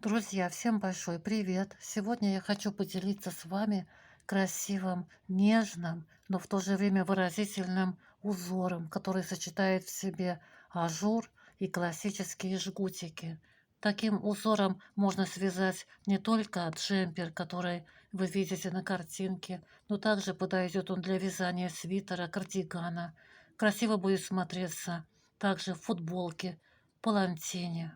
Друзья, всем большой привет! Сегодня я хочу поделиться с вами красивым, нежным, но в то же время выразительным узором, который сочетает в себе ажур и классические жгутики. Таким узором можно связать не только джемпер, который вы видите на картинке, но также подойдет он для вязания свитера, кардигана. Красиво будет смотреться также в футболке, палантине.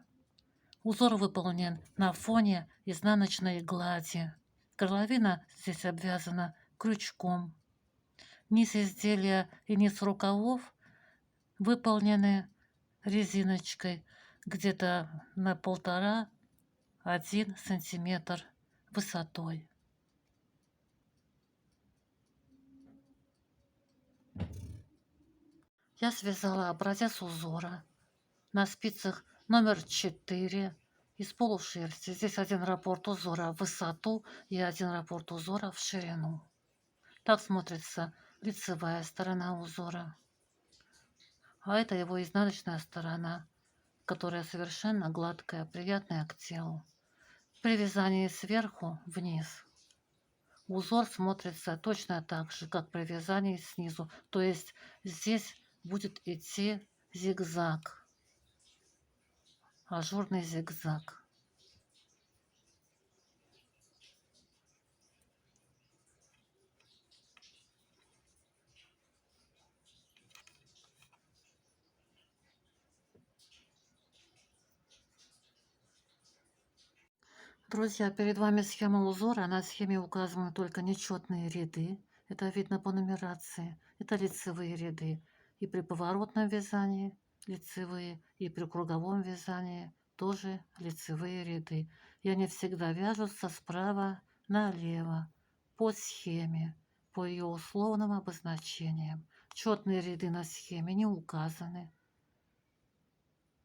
Узор выполнен на фоне изнаночной глади. Горловина здесь обвязана крючком. Низ изделия и низ рукавов выполнены резиночкой где-то на 1,5–1 сантиметр высотой. Я связала образец узора на спицах номер 4 из полушерсти. Здесь один раппорт узора в высоту и один раппорт узора в ширину. Так смотрится лицевая сторона узора. А это его изнаночная сторона, которая совершенно гладкая, приятная к телу. При вязании сверху вниз узор смотрится точно так же, как при вязании снизу. То есть здесь будет идти зигзаг, ажурный зигзаг. Друзья, перед вами схема узора. На схеме указаны только нечетные ряды. Это видно по нумерации. Это лицевые ряды. И при поворотном вязании лицевые, и при круговом вязании тоже лицевые ряды. И они всегда вяжутся справа налево по схеме, по ее условным обозначениям. Четные ряды на схеме не указаны.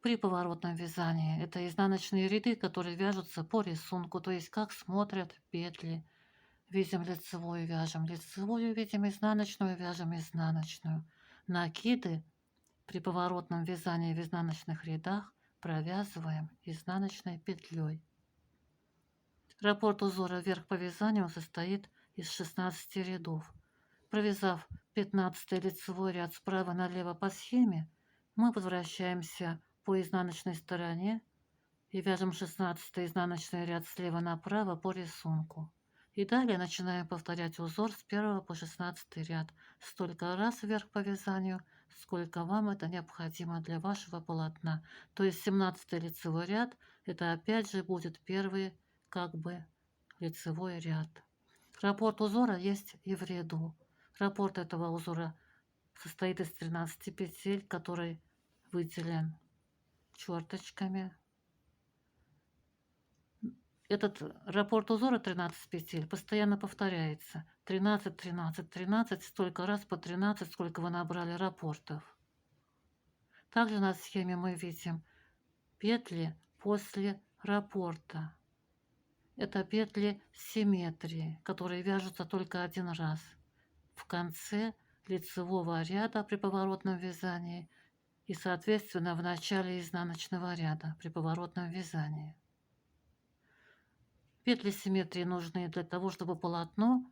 При поворотном вязании это изнаночные ряды, которые вяжутся по рисунку, то есть как смотрят петли. Видим лицевую, вяжем лицевую, видим изнаночную, вяжем изнаночную. Накиды при поворотном вязании в изнаночных рядах провязываем изнаночной петлей. Раппорт узора вверх по вязанию состоит из 16 рядов. Провязав 15 лицевой ряд справа налево по схеме, мы возвращаемся по изнаночной стороне и вяжем 16 изнаночный ряд слева направо по рисунку. И далее начинаем повторять узор с 1 по 16 ряд столько раз вверх по вязанию, сколько вам это необходимо для вашего полотна. То есть 17 лицевой ряд это опять же будет первый как бы лицевой ряд. Раппорт узора есть и в ряду. Раппорт этого узора состоит из 13 петель, который выделен черточками. Этот раппорт узора 13 петель постоянно повторяется. 13, 13, 13, столько раз по 13, сколько вы набрали раппортов. Также на схеме мы видим петли после раппорта. Это петли симметрии, которые вяжутся только один раз. В конце лицевого ряда при поворотном вязании и, соответственно, в начале изнаночного ряда при поворотном вязании. Петли симметрии нужны для того, чтобы полотно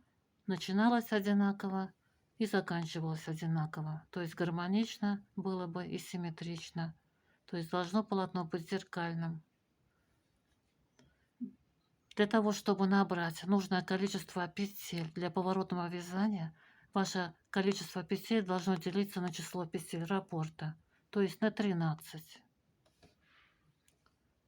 начиналось одинаково и заканчивалось одинаково. То есть гармонично было бы и симметрично. То есть должно полотно быть зеркальным. Для того, чтобы набрать нужное количество петель для поворотного вязания, ваше количество петель должно делиться на число петель раппорта, то есть на 13.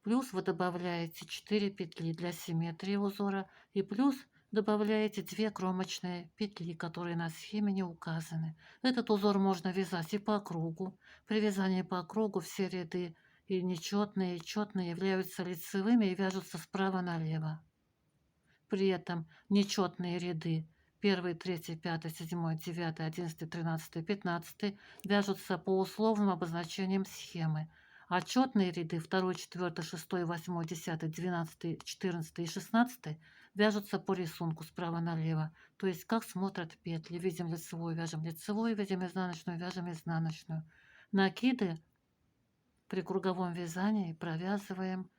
Плюс вы добавляете 4 петли для симметрии узора и плюс добавляете 2 кромочные петли, которые на схеме не указаны. Этот узор можно вязать и по кругу. При вязании по кругу все ряды и нечетные, и четные являются лицевыми и вяжутся справа налево. При этом нечетные ряды 1, 3, 5, 7, 9, 11, 13, 15 вяжутся по условным обозначениям схемы, а четные ряды 2, 4, 6, 8, 10, 12, 14 и 16 вяжутся по рисунку справа налево, то есть как смотрят петли. Видим лицевую, вяжем лицевую, видим изнаночную, вяжем изнаночную. Накиды при круговом вязании провязываем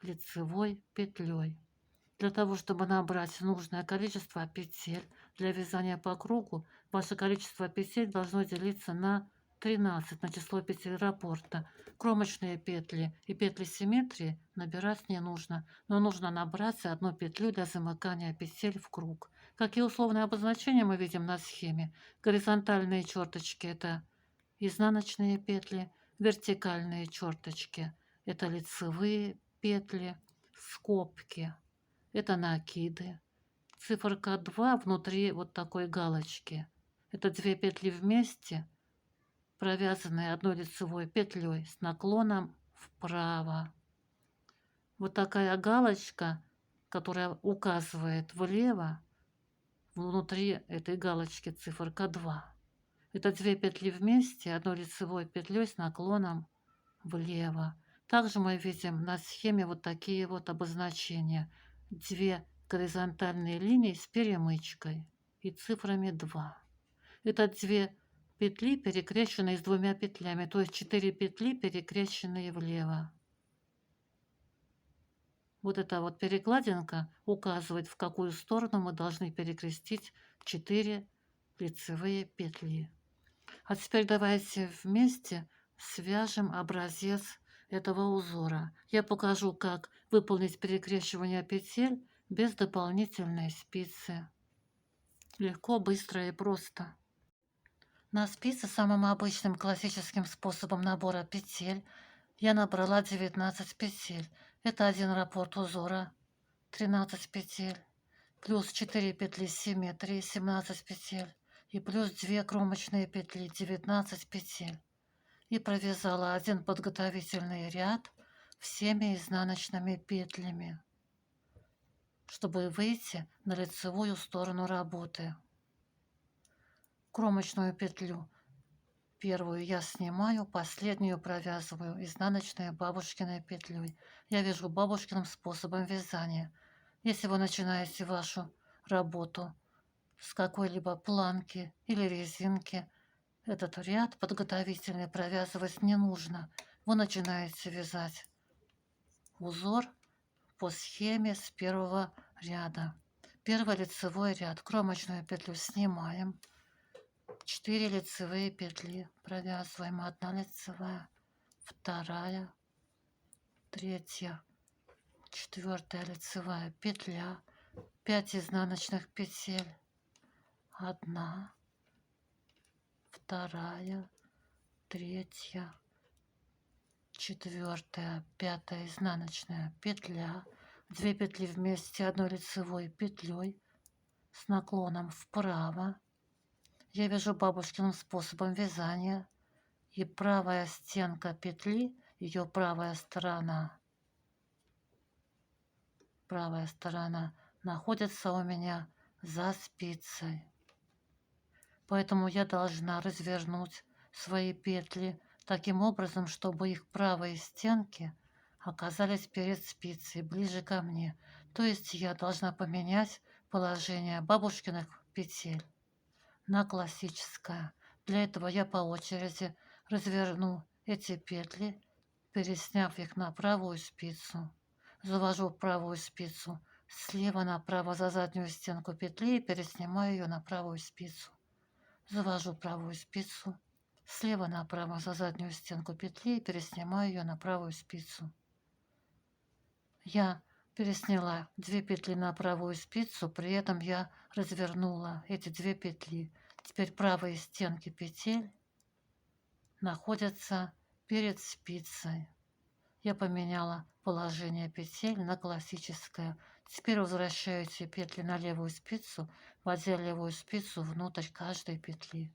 лицевой петлей. Для того, чтобы набрать нужное количество петель для вязания по кругу, ваше количество петель должно делиться на 13, на число петель раппорта. Кромочные петли и петли симметрии набирать не нужно, но нужно набрать одну петлю для замыкания петель в круг. Какие условные обозначения мы видим на схеме? Горизонтальные черточки – это изнаночные петли, вертикальные черточки – это лицевые петли, скобки – это накиды. Циферка 2 внутри вот такой галочки. Это две петли вместе, провязанные одной лицевой петлей с наклоном вправо. Вот такая галочка, которая указывает влево, внутри этой галочки циферка 2. Это две петли вместе, одной лицевой петлей с наклоном влево. Также мы видим на схеме вот такие вот обозначения. Две горизонтальные линии с перемычкой и цифрами 2. Это две петли, перекрещенные с двумя петлями, то есть 4 петли, перекрещенные влево. Вот эта вот перекладинка указывает, в какую сторону мы должны перекрестить 4 лицевые петли. А теперь давайте вместе свяжем образец этого узора. Я покажу, как выполнить перекрещивание петель без дополнительной спицы. Легко, быстро и просто. На спице самым обычным классическим способом набора петель я набрала 19 петель. Это один раппорт узора, 13 петель, плюс 4 петли симметрии, 17 петель, и плюс 2 кромочные петли, 19 петель. И провязала один подготовительный ряд всеми изнаночными петлями, чтобы выйти на лицевую сторону работы. Кромочную петлю первую я снимаю, последнюю провязываю изнаночной бабушкиной петлей. Я вяжу бабушкиным способом вязания. Если вы начинаете вашу работу с какой-либо планки или резинки, этот ряд подготовительный провязывать не нужно. Вы начинаете вязать узор по схеме с первого ряда. Первый лицевой ряд, кромочную петлю снимаем, 4 лицевые петли провязываем, 1 лицевая, 2, 3, 4 лицевая петля, 5 изнаночных петель, 1, 2, 3, 4, 5 изнаночная петля, 2 петли вместе одной лицевой петлей с наклоном вправо. Я вяжу бабушкиным способом вязания, и правая стенка петли, ее правая сторона находится у меня за спицей. Поэтому я должна развернуть свои петли таким образом, чтобы их правые стенки оказались перед спицей, ближе ко мне. То есть я должна поменять положение бабушкиных петель на классическое. Для этого я по очереди разверну эти петли, пересняв их на правую спицу. Завожу правую спицу слева направо за заднюю стенку петли и переснимаю ее на правую спицу. Завожу правую спицу слева направо за заднюю стенку петли и переснимаю ее на правую спицу. Я пересняла 2 петли на правую спицу, при этом я развернула эти 2 петли. Теперь правые стенки петель находятся перед спицей. Я поменяла положение петель на классическое. Теперь возвращаю эти петли на левую спицу, вводя левую спицу внутрь каждой петли.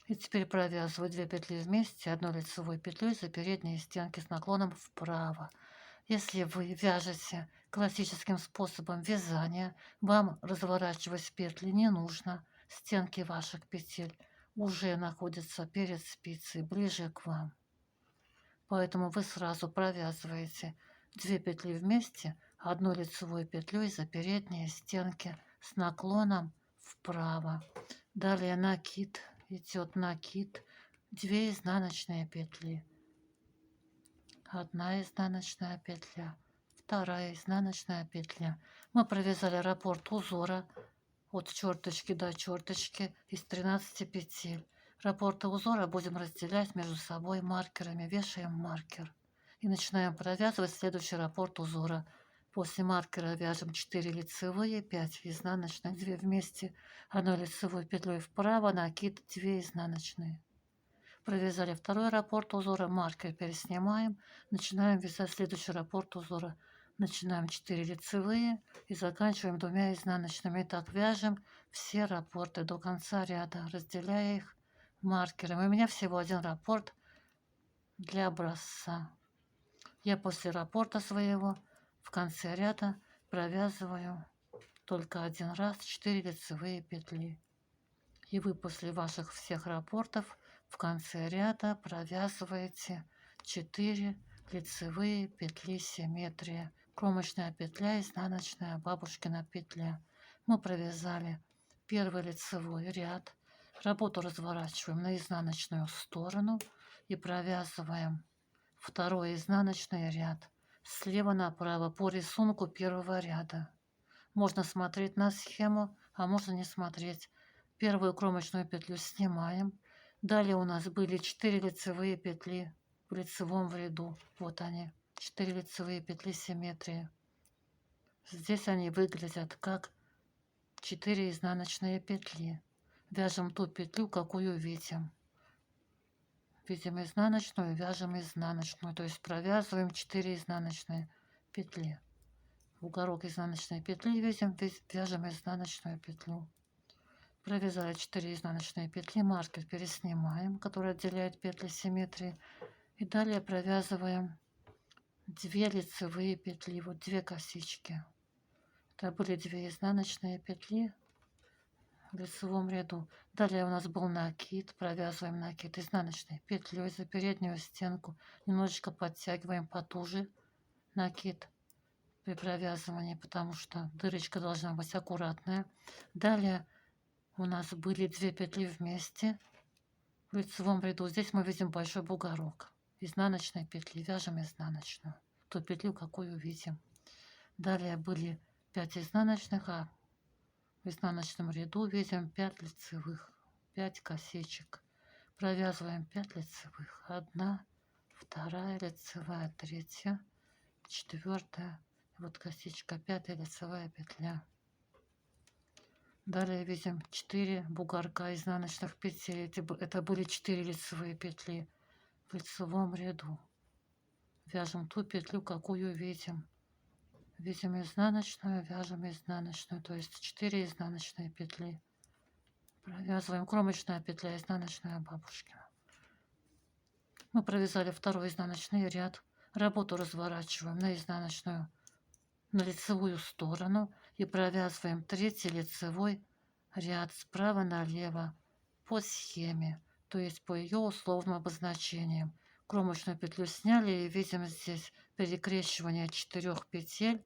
И теперь провязываю 2 петли вместе одной лицевой петлей за передние стенки с наклоном вправо. Если вы вяжете классическим способом вязания, вам разворачивать петли не нужно. Стенки ваших петель уже находятся перед спицей, ближе к вам. Поэтому вы сразу провязываете 2 петли вместе одной лицевой петлей за передние стенки с наклоном вправо. Далее накид. Идет накид. 2 изнаночные петли. 1 изнаночная петля, вторая изнаночная петля. Мы провязали раппорт узора от черточки до черточки из 13 петель. Раппорты узора будем разделять между собой маркерами. Вешаем маркер и начинаем провязывать следующий раппорт узора. После маркера вяжем 4 лицевые, 5 изнаночных, 2 вместе, 1 лицевой петлей вправо, накид 2 изнаночные. Провязали второй раппорт узора, маркер переснимаем, начинаем вязать следующий раппорт узора. Начинаем 4 лицевые и заканчиваем 2 изнаночными. И так вяжем все раппорты до конца ряда, разделяя их маркером. У меня всего один раппорт для образца. Я после раппорта своего в конце ряда провязываю только один раз 4 лицевые петли. И вы после ваших всех раппортов в конце ряда провязываете 4 лицевые петли симметрии. Кромочная петля, изнаночная, бабушкина петля. Мы провязали первый лицевой ряд. Работу разворачиваем на изнаночную сторону и провязываем второй изнаночный ряд слева направо по рисунку первого ряда. Можно смотреть на схему, а можно не смотреть. Первую кромочную петлю снимаем. Далее у нас были 4 лицевые петли в лицевом ряду. Вот они, 4 лицевые петли симметрии. Здесь они выглядят как 4 изнаночные петли. Вяжем ту петлю, какую видим. Видим изнаночную, вяжем изнаночную. То есть провязываем 4 изнаночные петли. В угорок изнаночной петли видим, вяжем изнаночную петлю. Провязали 4 изнаночные петли, маркер переснимаем, который отделяет петли симметрии. И далее провязываем 2 лицевые петли, вот 2 косички. Это были 2 изнаночные петли в лицевом ряду. Далее у нас был накид, провязываем накид изнаночной петлей за переднюю стенку, немножечко подтягиваем потуже накид при провязывании, потому что дырочка должна быть аккуратная. Далее у нас были 2 петли вместе в лицевом ряду. Здесь мы видим большой бугорок изнаночной петли, вяжем изнаночную, ту петлю, какую видим. Далее были 5 изнаночных, а в изнаночном ряду видим 5 лицевых, 5 косичек. Провязываем 5 лицевых, 1, 2 лицевая, 3, 4, вот косичка, 5 лицевая петля. Далее видим 4 бугорка изнаночных петель. Это были 4 лицевые петли в лицевом ряду. Вяжем ту петлю, какую видим. Видим изнаночную, вяжем изнаночную, то есть 4 изнаночные петли. Провязываем кромочная петля, изнаночная бабушкина. Мы провязали второй изнаночный ряд. Работу разворачиваем на изнаночную, на лицевую сторону и провязываем 3-й лицевой ряд справа налево по схеме, то есть по ее условным обозначениям. Кромочную петлю сняли и видим здесь перекрещивание 4 петель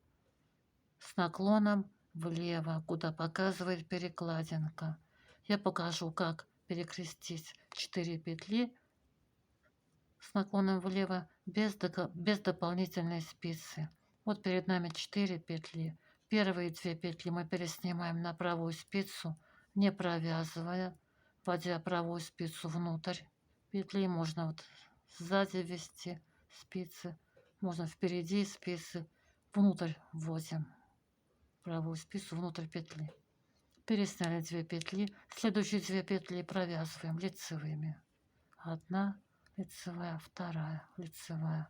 с наклоном влево, куда показывает перекладинка. Я покажу, как перекрестить 4 петли с наклоном влево без дополнительной спицы. Вот перед нами 4 петли. Первые 2 петли мы переснимаем на правую спицу, не провязывая, вводя правую спицу внутрь петли. Можно вот сзади ввести спицы, можно впереди спицы, внутрь вводим правую спицу внутрь петли. Пересняли 2 петли. Следующие 2 петли провязываем лицевыми. 1 лицевая, 2 лицевая.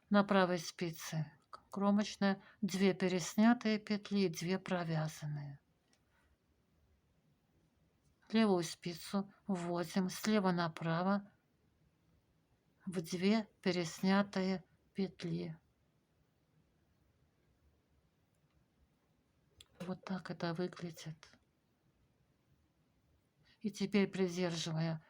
На правой спице кромочная, 2 переснятые петли и 2 провязанные. Левую спицу вводим слева направо в 2 переснятые петли. Вот так это выглядит. И теперь, придерживая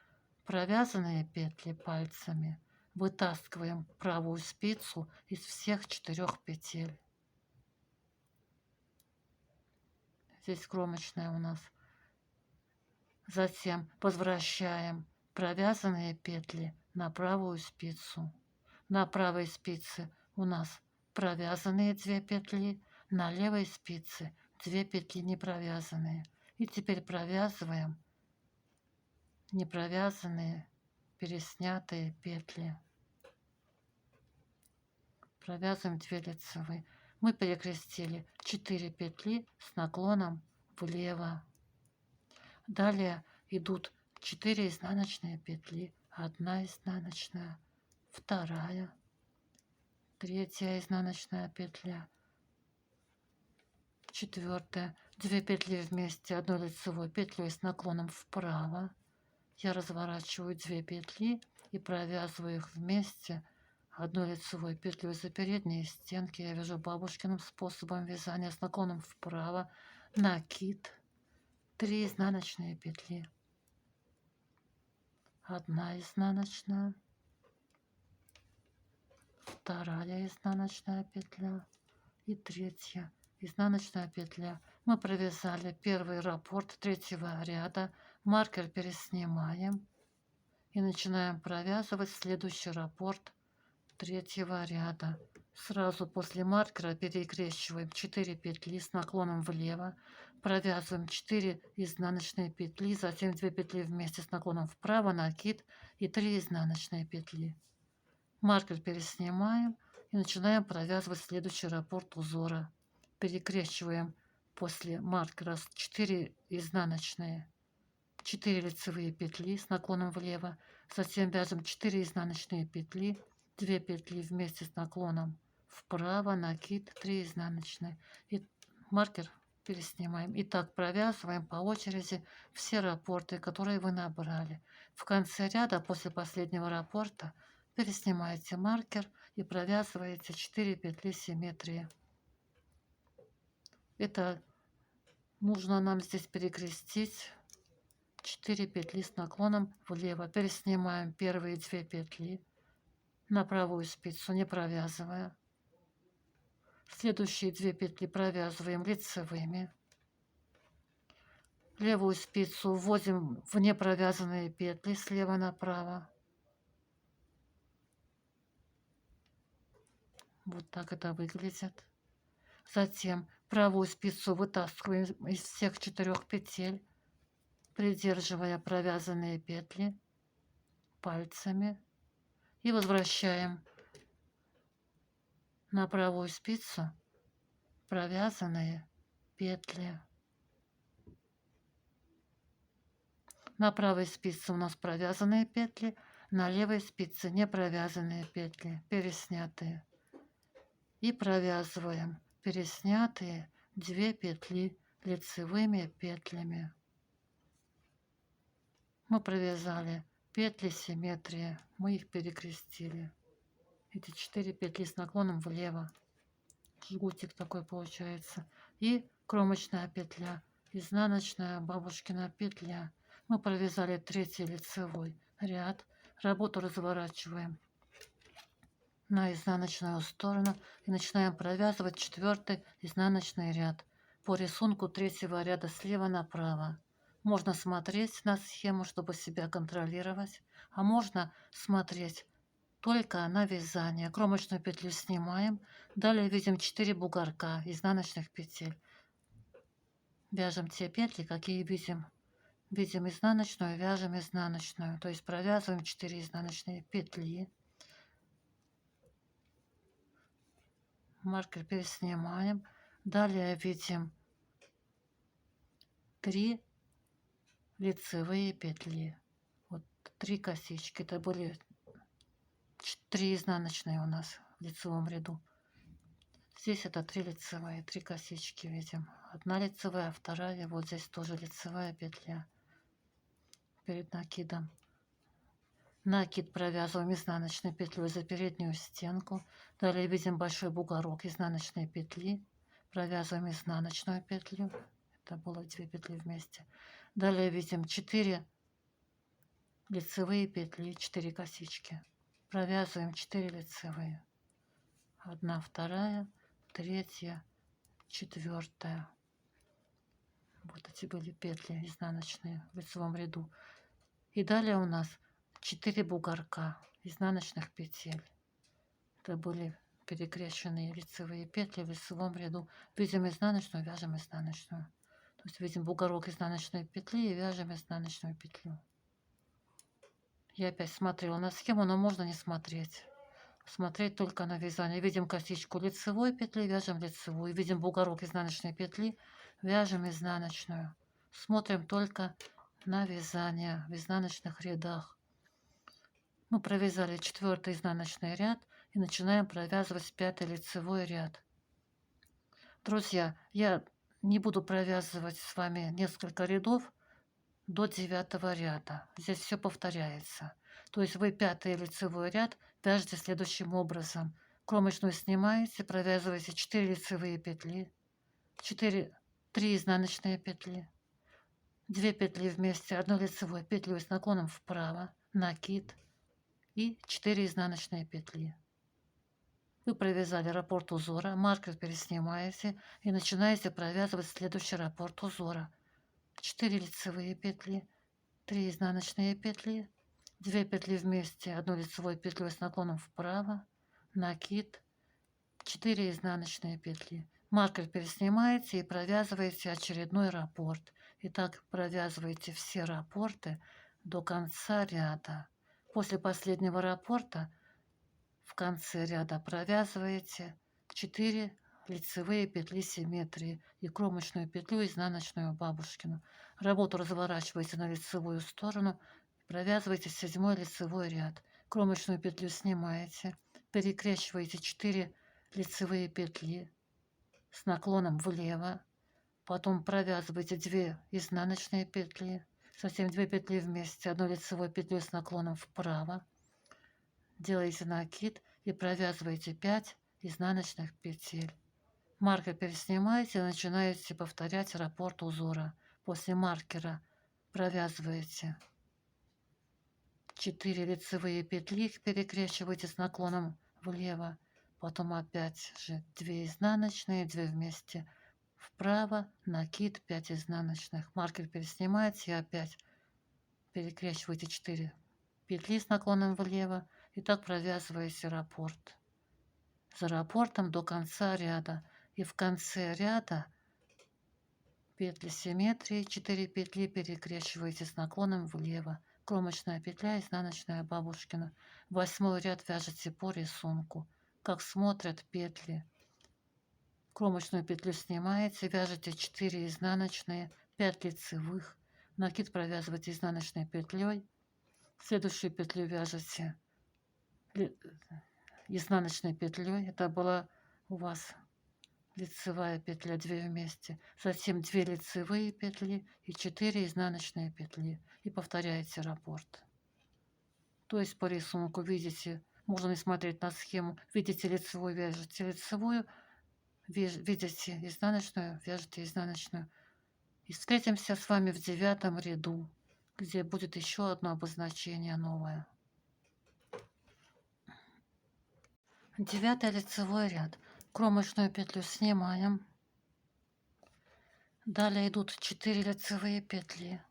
провязанные петли пальцами, вытаскиваем правую спицу из всех 4 петель. Здесь кромочная у нас. Затем возвращаем провязанные петли на правую спицу. На правой спице у нас провязанные 2 петли, на левой спице 2 петли не провязанные. И теперь провязываем не провязанные переснятые петли. Провязываем 2 лицевые. Мы перекрестили 4 петли с наклоном влево. Далее идут 4 изнаночные петли, 1 изнаночная, 2, 3 изнаночная петля, 4, 2 петли вместе, 1 лицевой петлей с наклоном вправо. Я разворачиваю 2 петли и провязываю их вместе 1 лицевой петлей за передние стенки. Я вяжу бабушкиным способом вязания с наклоном вправо, накид, 3 изнаночные петли, 1 изнаночная, 2 изнаночная петля и 3 изнаночная петля. Мы провязали первый раппорт 3-го ряда, маркер переснимаем и начинаем провязывать следующий раппорт 3-го ряда. Сразу после маркера перекрещиваем 4 петли с наклоном влево, провязываем 4 изнаночные петли, затем 2 петли вместе с наклоном вправо, накид и 3 изнаночные петли. Маркер переснимаем и начинаем провязывать следующий раппорт узора. Перекрещиваем после маркера 4 изнаночные, 4 лицевые петли с наклоном влево, затем вяжем 4 изнаночные петли, 2 петли вместе с наклоном вправо, накид, 3 изнаночные и маркер переснимаем. И так провязываем по очереди все раппорты, которые вы набрали. В конце ряда после последнего раппорта переснимаете маркер и провязываете 4 петли симметрии. Это нужно нам здесь перекрестить 4 петли с наклоном влево. Переснимаем первые 2 петли на правую спицу, не провязывая. Следующие 2 петли провязываем лицевыми. Левую спицу вводим в непровязанные петли слева направо. Вот так это выглядит. Затем правую спицу вытаскиваем из всех 4 петель, придерживая провязанные петли пальцами, и возвращаем на правую спицу провязанные петли. На правой спице у нас провязанные петли, на левой спице не провязанные петли, переснятые. И провязываем переснятые 2 петли лицевыми петлями. Мы провязали петли симметрии, мы их перекрестили. Эти 4 петли с наклоном влево. Жгутик такой получается. И кромочная петля, изнаночная бабушкина петля. Мы провязали 3-й лицевой ряд. Работу разворачиваем на изнаночную сторону и начинаем провязывать 4-й изнаночный ряд по рисунку 3-го ряда слева направо. Можно смотреть на схему, чтобы себя контролировать, а можно смотреть только на вязание. Кромочную петлю снимаем, далее видим 4 бугорка изнаночных петель. Вяжем те петли, какие видим. Видим изнаночную, вяжем изнаночную, то есть провязываем 4 изнаночные петли. Маркер переснимаем. Далее видим 3 лицевые петли. Вот 3 косички. Это были 3 изнаночные у нас в лицевом ряду. Здесь это 3 лицевые, 3 косички видим. 1 лицевая, 2, вот здесь тоже лицевая петля перед накидом. Накид провязываем изнаночной петлей за переднюю стенку. Далее видим большой бугорок изнаночной петли. Провязываем изнаночную петлю. Это было 2 петли вместе. Далее видим 4 лицевые петли, 4 косички. Провязываем 4 лицевые. 1, 2, 3, 4. Вот эти были петли изнаночные в лицевом ряду. И далее у нас 4 бугорка изнаночных петель. Это были перекрещенные лицевые петли в лицевом ряду. Видим изнаночную, вяжем изнаночную. То есть видим бугорок изнаночной петли и вяжем изнаночную петлю. Я опять смотрела на схему, но можно не смотреть. Смотреть только на вязание. Видим косичку лицевой петли, вяжем лицевую. Видим бугорок изнаночной петли, вяжем изнаночную. Смотрим только на вязание в изнаночных рядах. Мы провязали 4-й изнаночный ряд и начинаем провязывать 5-й лицевой ряд. Друзья, я не буду провязывать с вами несколько рядов до 9-го ряда. Здесь все повторяется. То есть вы 5-й лицевой ряд вяжете следующим образом. Кромочную снимаете, провязываете 4 лицевые петли, 3 изнаночные петли, 2 петли вместе, 1 лицевой петлю с наклоном вправо, накид и 4 изнаночные петли. Вы провязали раппорт узора, маркер переснимаете и начинаете провязывать следующий раппорт узора. 4 лицевые петли, 3 изнаночные петли, 2 петли вместе, 1 лицевой петлей с наклоном вправо, накид, 4 изнаночные петли. Маркер переснимаете и провязываете очередной раппорт. И так провязываете все раппорты до конца ряда. После последнего раппорта в конце ряда провязываете 4 лицевые петли симметрии и кромочную петлю изнаночную бабушкину. Работу разворачиваете на лицевую сторону, провязываете 7-й лицевой ряд. Кромочную петлю снимаете, перекрещиваете 4 лицевые петли с наклоном влево, потом провязываете 2 изнаночные петли, затем 2 петли вместе, 1 лицевой петлю с наклоном вправо, делаете накид и провязываете 5 изнаночных петель. Маркер переснимаете и начинаете повторять раппорт узора. После маркера провязываете 4 лицевые петли, перекрещиваете с наклоном влево, потом опять же 2 изнаночные, 2 вместе вправо, накид, 5 изнаночных. Маркер переснимаете и опять перекрещиваете 4 петли с наклоном влево и так провязываете раппорт. За раппортом до конца ряда. И в конце ряда петли симметрии, 4 петли перекрещиваете с наклоном влево. Кромочная петля, изнаночная бабушкина. 8-й ряд вяжете по рисунку. Как смотрят петли. Кромочную петлю снимаете, вяжете 4 изнаночные, 5 лицевых. Накид провязываете изнаночной петлей. Следующую петлю вяжете изнаночной петлей. Это была у вас лицевая петля, 2 вместе. Затем 2 лицевые петли и 4 изнаночные петли. И повторяете раппорт. То есть по рисунку видите, можно не смотреть на схему, видите лицевую, вяжете лицевую, видите изнаночную, вяжете изнаночную. И встретимся с вами в 9-м ряду, где будет еще одно обозначение новое. 9-й лицевой ряд. Кромочную петлю снимаем. Далее идут 4 лицевые петли.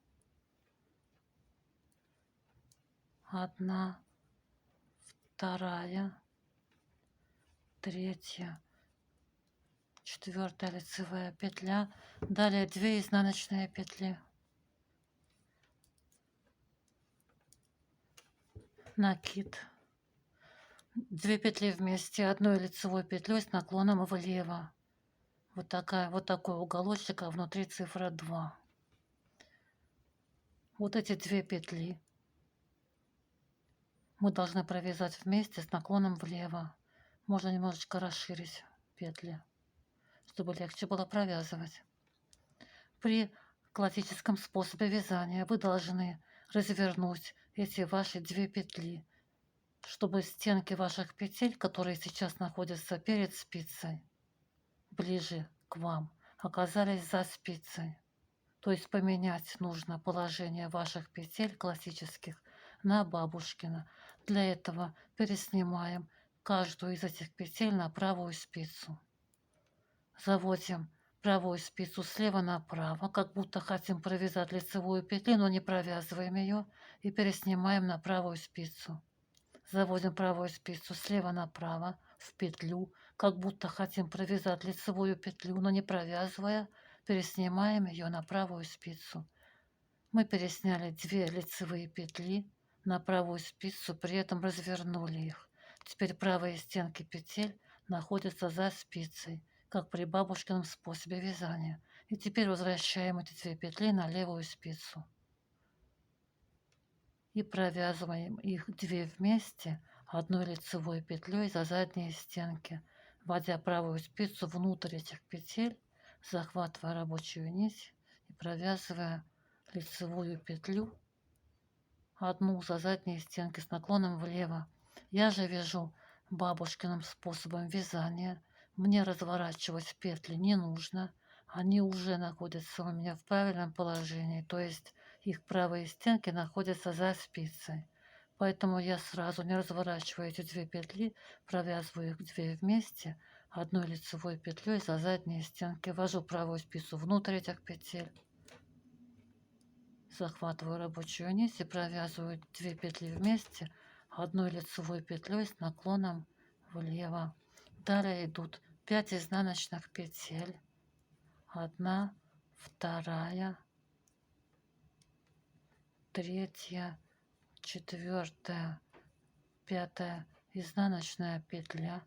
1, 2, 3, 4 лицевая петля. Далее 2 изнаночные петли. Накид. 2 петли вместе, 1 лицевой петлей с наклоном влево. Вот такой уголочек, а внутри цифра 2. Вот эти 2 петли мы должны провязать вместе с наклоном влево. Можно немножечко расширить петли, чтобы легче было провязывать. При классическом способе вязания вы должны развернуть эти ваши 2 петли, чтобы стенки ваших петель, которые сейчас находятся перед спицей, ближе к вам, оказались за спицей. То есть поменять нужно положение ваших петель классических на бабушкино. Для этого переснимаем каждую из этих петель на правую спицу. Заводим правую спицу слева направо, как будто хотим провязать лицевую петлю, но не провязываем ее, и переснимаем на правую спицу. Заводим правую спицу слева направо, в петлю, как будто хотим провязать лицевую петлю, но не провязывая, переснимаем ее на правую спицу. Мы пересняли 2 лицевые петли на правую спицу, при этом развернули их. Теперь правые стенки петель находятся за спицей, как при бабушкином способе вязания. И теперь возвращаем эти 2 петли на левую спицу и провязываем их 2 вместе одной лицевой петлей за задние стенки, вводя правую спицу внутрь этих петель, захватывая рабочую нить и провязывая лицевую петлю одну за задние стенки с наклоном влево. Я же вяжу бабушкиным способом вязания. Мне разворачивать петли не нужно. Они уже находятся у меня в правильном положении, то есть их правые стенки находятся за спицей. Поэтому я сразу, не разворачивая эти 2 петли, провязываю их 2 вместе одной лицевой петлей за задние стенки. Ввожу правую спицу внутрь этих петель. Захватываю рабочую нить и провязываю 2 петли вместе одной лицевой петлей с наклоном влево. Далее идут 5 изнаночных петель. 1, 2, 3, 4, 5 изнаночная петля.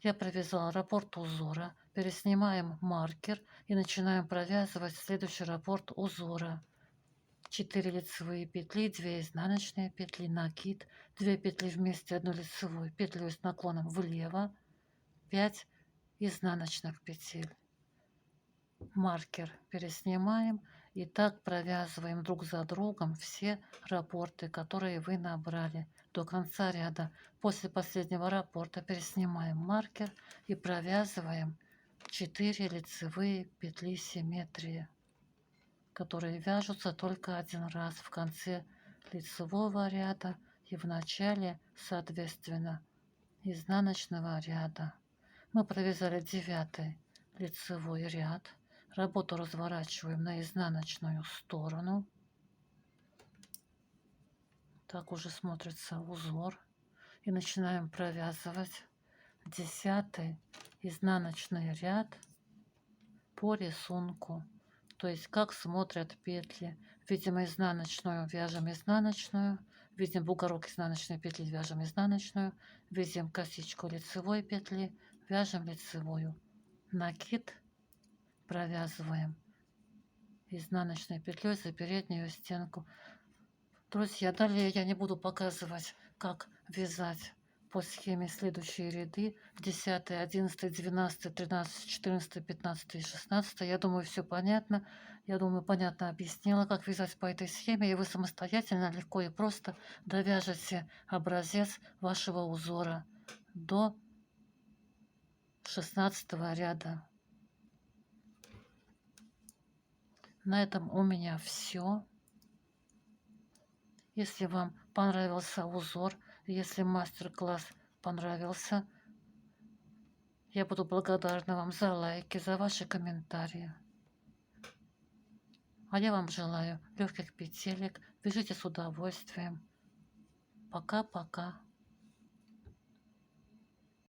Я провязала раппорт узора. Переснимаем маркер и начинаем провязывать следующий раппорт узора. 4 лицевые петли, 2 изнаночные петли, накид, 2 петли вместе, 1 лицевую петлю с наклоном влево, 5 изнаночных петель. Маркер переснимаем и так провязываем друг за другом все раппорты, которые вы набрали до конца ряда. После последнего раппорта переснимаем маркер и провязываем 4 лицевые петли симметрии, которые вяжутся только один раз в конце лицевого ряда и в начале, соответственно, изнаночного ряда. Мы провязали 9 лицевой ряд. Работу разворачиваем на изнаночную сторону. Так уже смотрится узор. И начинаем провязывать 10 изнаночный ряд по рисунку. То есть как смотрят петли. Видим изнаночную, вяжем изнаночную. Видим бугорок изнаночной петли, вяжем изнаночную. Видим косичку лицевой петли, вяжем лицевую. Накид провязываем изнаночной петлей за переднюю стенку. Друзья, далее я не буду показывать, как вязать по схеме следующие ряды: 10, 11, 12, 13, 14, 15 и 16. Я думаю, все понятно. Я думаю, понятно объяснила, как вязать по этой схеме, и вы самостоятельно, легко и просто довяжете образец вашего узора до 16 ряда. На этом у меня все. Если вам понравился узор, если мастер-класс понравился, я буду благодарна вам за лайки, за ваши комментарии. А я вам желаю легких петелек. Вяжите с удовольствием. Пока-пока.